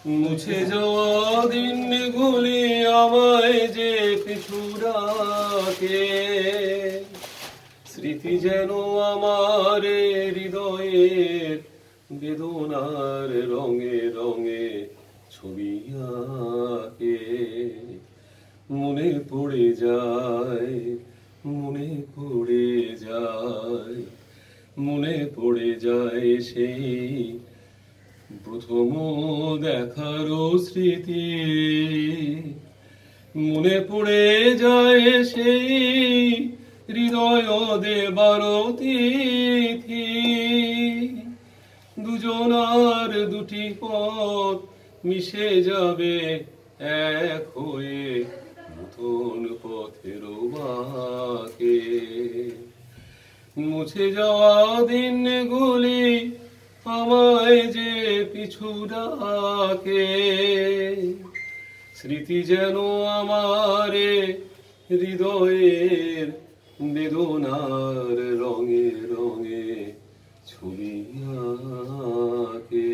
মুছে যাওয়া দিনগুলি আমায় যে পিছু ডাকে, স্মৃতি যেন আমার হৃদয়ের বেদনার রঙে রঙে ছবি আঁকে। মনে পড়ে যায়, মনে পড়ে যায়, মনে পড়ে যায় সেই প্রথম দেখার স্মৃতি। মনে পড়ে যায় সেই হৃদয় দেবার তিথি। দুজনার দুটি পথ মিশে যাবে এক হয়ে নতুন পথের বাঁকে। মুছে যাওয়া দিনগুলি আমায় যে পিছু ডাকে, স্মৃতি যেন আমার হৃদয়ের বেদনার রঙে রঙে ছবি আঁকে।